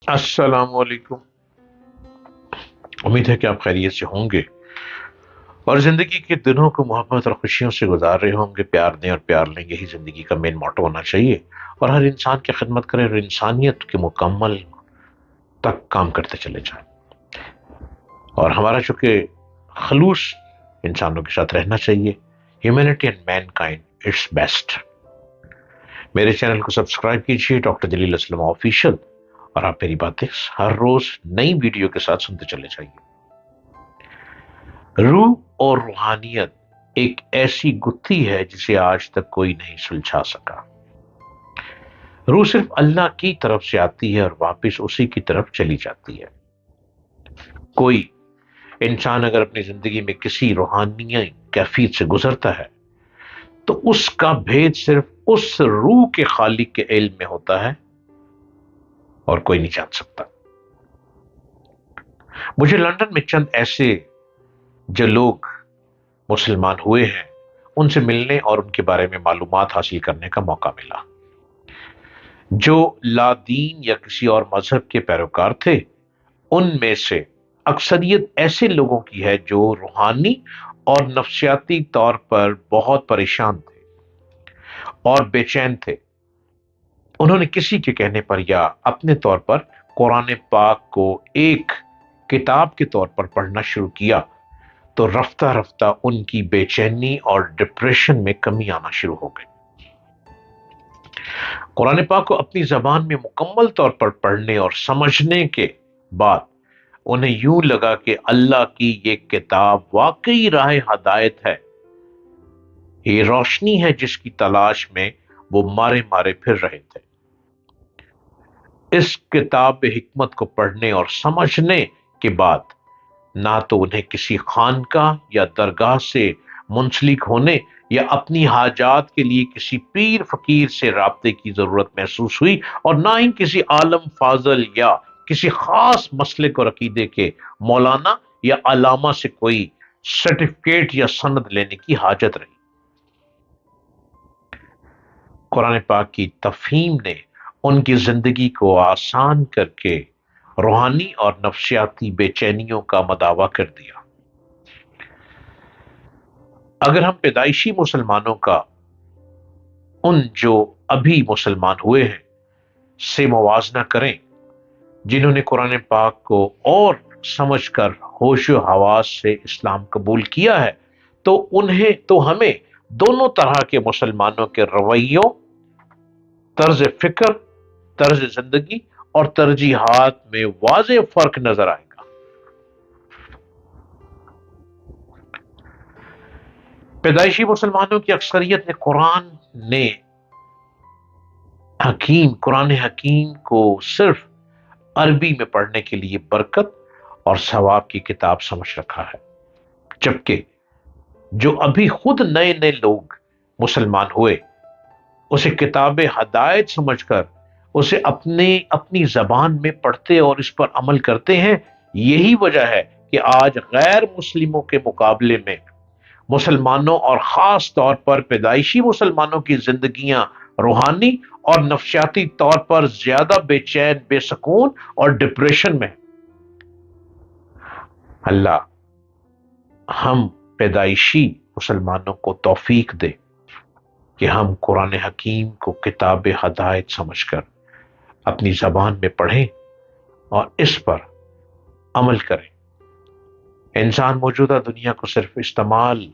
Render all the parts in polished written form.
السلام علیکم۔ امید ہے کہ آپ خیریت سے ہوں گے اور زندگی کے دنوں کو محبت اور خوشیوں سے گزار رہے ہوں گے۔ پیار دیں اور پیار لیں، یہی زندگی کا مین موٹو ہونا چاہیے، اور ہر انسان کی خدمت کریں اور انسانیت کے مکمل تک کام کرتے چلے جائیں۔ اور ہمارا چونکہ خلوص انسانوں کے ساتھ رہنا چاہیے، humanity and mankind it's best. میرے چینل کو سبسکرائب کیجیے، ڈاکٹر جلیل اسلم آفیشیل، اور آپ میری باتیں ہر روز نئی ویڈیو کے ساتھ سنتے چلے جائیے۔ روح اور روحانیت ایک ایسی گتھی ہے جسے آج تک کوئی نہیں سلجھا سکا۔ روح صرف اللہ کی طرف سے آتی ہے اور واپس اسی کی طرف چلی جاتی ہے۔ کوئی انسان اگر اپنی زندگی میں کسی روحانی کیفیت سے گزرتا ہے تو اس کا بھید صرف اس روح کے خالق کے علم میں ہوتا ہے اور کوئی نہیں جان سکتا۔ مجھے لندن میں چند ایسے جو لوگ مسلمان ہوئے ہیں ان سے ملنے اور ان کے بارے میں معلومات حاصل کرنے کا موقع ملا۔ جو لا دین یا کسی اور مذہب کے پیروکار تھے، ان میں سے اکثریت ایسے لوگوں کی ہے جو روحانی اور نفسیاتی طور پر بہت پریشان تھے اور بے چین تھے۔ انہوں نے کسی کے کہنے پر یا اپنے طور پر قرآن پاک کو ایک کتاب کے طور پر پڑھنا شروع کیا تو رفتہ رفتہ ان کی بے چینی اور ڈپریشن میں کمی آنا شروع ہو گئی۔ قرآن پاک کو اپنی زبان میں مکمل طور پر پڑھنے اور سمجھنے کے بعد انہیں یوں لگا کہ اللہ کی یہ کتاب واقعی راہ ہدایت ہے، یہ روشنی ہے جس کی تلاش میں وہ مارے مارے پھر رہے تھے۔ اس کتاب حکمت کو پڑھنے اور سمجھنے کے بعد نہ تو انہیں کسی خانقاہ یا درگاہ سے منسلک ہونے یا اپنی حاجات کے لیے کسی پیر فقیر سے رابطے کی ضرورت محسوس ہوئی، اور نہ ہی کسی عالم فاضل یا کسی خاص مسلک اور عقیدے کے مولانا یا علامہ سے کوئی سرٹیفکیٹ یا سند لینے کی حاجت رہی۔ قرآن پاک کی تفہیم نے ان کی زندگی کو آسان کر کے روحانی اور نفسیاتی بے چینیوں کا مداوع کر دیا۔ اگر ہم پیدائشی مسلمانوں کا ان جو ابھی مسلمان ہوئے ہیں سے موازنہ کریں، جنہوں نے قرآن پاک کو اور سمجھ کر ہوش و حواس سے اسلام قبول کیا ہے، تو ہمیں دونوں طرح کے مسلمانوں کے رویوں، طرز فکر، طرز زندگی اور ترجیحات میں واضح فرق نظر آئے گا۔ پیدائشی مسلمانوں کی اکثریت نے قرآن حکیم کو صرف عربی میں پڑھنے کے لیے برکت اور ثواب کی کتاب سمجھ رکھا ہے، جبکہ جو ابھی خود نئے نئے لوگ مسلمان ہوئے اسے کتاب ہدایت سمجھ کر اسے اپنی زبان میں پڑھتے اور اس پر عمل کرتے ہیں۔ یہی وجہ ہے کہ آج غیر مسلموں کے مقابلے میں مسلمانوں اور خاص طور پر پیدائشی مسلمانوں کی زندگیاں روحانی اور نفسیاتی طور پر زیادہ بے چین، بے سکون اور ڈپریشن میں۔ اللہ ہم پیدائشی مسلمانوں کو توفیق دے کہ ہم قرآن حکیم کو کتاب ہدایت سمجھ کر اپنی زبان میں پڑھیں اور اس پر عمل کریں۔ انسان موجودہ دنیا کو صرف استعمال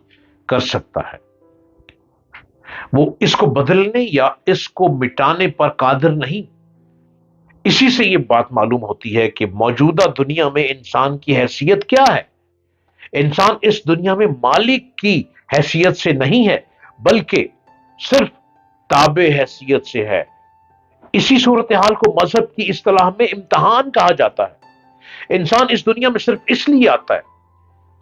کر سکتا ہے، وہ اس کو بدلنے یا اس کو مٹانے پر قادر نہیں۔ اسی سے یہ بات معلوم ہوتی ہے کہ موجودہ دنیا میں انسان کی حیثیت کیا ہے۔ انسان اس دنیا میں مالک کی حیثیت سے نہیں ہے بلکہ صرف تابع حیثیت سے ہے۔ اسی صورتحال کو مذہب کی اصطلاح میں امتحان کہا جاتا ہے۔ انسان اس دنیا میں صرف اس لیے آتا ہے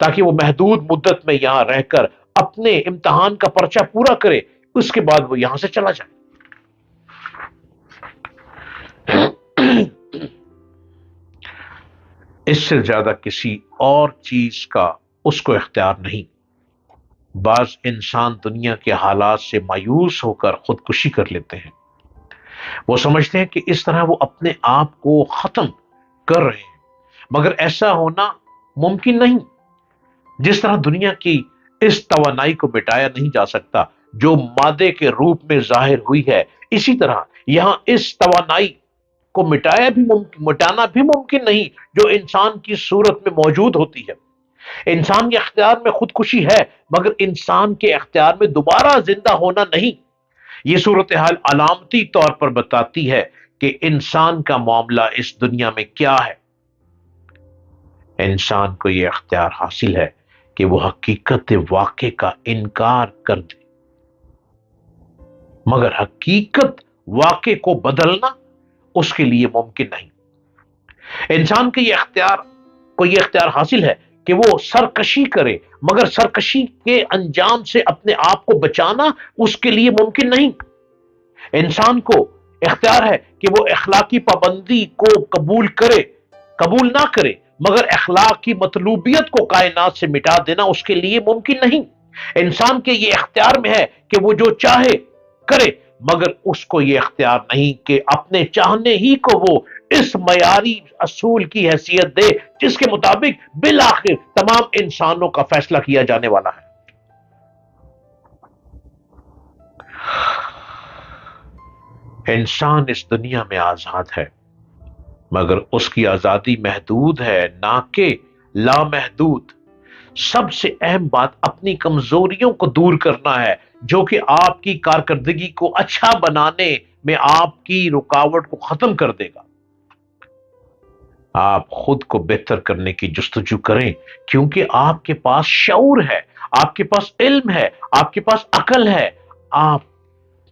تاکہ وہ محدود مدت میں یہاں رہ کر اپنے امتحان کا پرچہ پورا کرے، اس کے بعد وہ یہاں سے چلا جائے۔ اس سے زیادہ کسی اور چیز کا اس کو اختیار نہیں۔ بعض انسان دنیا کے حالات سے مایوس ہو کر خودکشی کر لیتے ہیں، وہ سمجھتے ہیں کہ اس طرح وہ اپنے آپ کو ختم کر رہے ہیں، مگر ایسا ہونا ممکن نہیں۔ جس طرح دنیا کی اس توانائی کو مٹایا نہیں جا سکتا جو مادے کے روپ میں ظاہر ہوئی ہے، اسی طرح یہاں اس توانائی کو مٹانا بھی ممکن نہیں جو انسان کی صورت میں موجود ہوتی ہے۔ انسان کے اختیار میں خودکشی ہے، مگر انسان کے اختیار میں دوبارہ زندہ ہونا نہیں۔ یہ صورتحال علامتی طور پر بتاتی ہے کہ انسان کا معاملہ اس دنیا میں کیا ہے۔ انسان کو یہ اختیار حاصل ہے کہ وہ حقیقت واقع کا انکار کر دے، مگر حقیقت واقع کو بدلنا اس کے لیے ممکن نہیں۔ انسان کو یہ اختیار حاصل ہے کہ وہ سرکشی کرے، مگر سرکشی کے انجام سے اپنے آپ کو بچانا اس کے لیے ممکن نہیں۔ انسان کو اختیار ہے کہ وہ اخلاقی پابندی کو قبول نہ کرے، مگر اخلاق کی مطلوبیت کو کائنات سے مٹا دینا اس کے لیے ممکن نہیں۔ انسان کے یہ اختیار میں ہے کہ وہ جو چاہے کرے، مگر اس کو یہ اختیار نہیں کہ اپنے چاہنے ہی کو وہ اس معیاری اصول کی حیثیت دے جس کے مطابق بالآخر تمام انسانوں کا فیصلہ کیا جانے والا ہے۔ انسان اس دنیا میں آزاد ہے، مگر اس کی آزادی محدود ہے نہ کہ لامحدود۔ سب سے اہم بات اپنی کمزوریوں کو دور کرنا ہے جو کہ آپ کی کارکردگی کو اچھا بنانے میں آپ کی رکاوٹ کو ختم کر دے گا۔ آپ خود کو بہتر کرنے کی جستجو کریں، کیونکہ آپ کے پاس شعور ہے، آپ کے پاس علم ہے، آپ کے پاس عقل ہے، آپ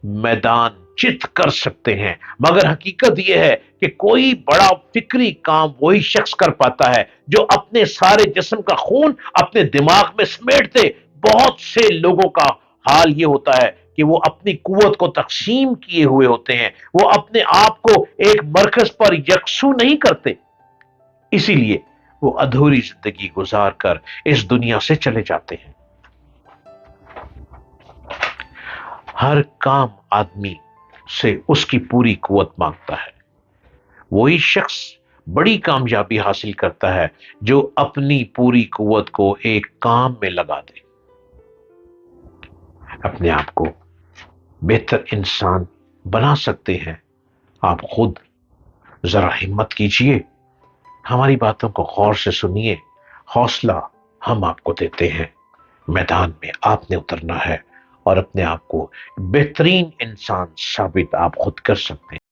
میدان چت کر سکتے ہیں۔ مگر حقیقت یہ ہے کہ کوئی بڑا فکری کام وہی شخص کر پاتا ہے جو اپنے سارے جسم کا خون اپنے دماغ میں سمیٹتے۔ بہت سے لوگوں کا حال یہ ہوتا ہے کہ وہ اپنی قوت کو تقسیم کیے ہوئے ہوتے ہیں، وہ اپنے آپ کو ایک مرکز پر یکسو نہیں کرتے، اسی لیے وہ ادھوری زندگی گزار کر اس دنیا سے چلے جاتے ہیں۔ ہر کام آدمی سے اس کی پوری قوت مانگتا ہے۔ وہی شخص بڑی کامیابی حاصل کرتا ہے جو اپنی پوری قوت کو ایک کام میں لگا دے۔ اپنے آپ کو بہتر انسان بنا سکتے ہیں آپ خود۔ ذرا ہمت کیجئے، ہماری باتوں کو غور سے سنیے، حوصلہ ہم آپ کو دیتے ہیں۔ میدان میں آپ نے اترنا ہے اور اپنے آپ کو بہترین انسان ثابت آپ خود کر سکتے ہیں۔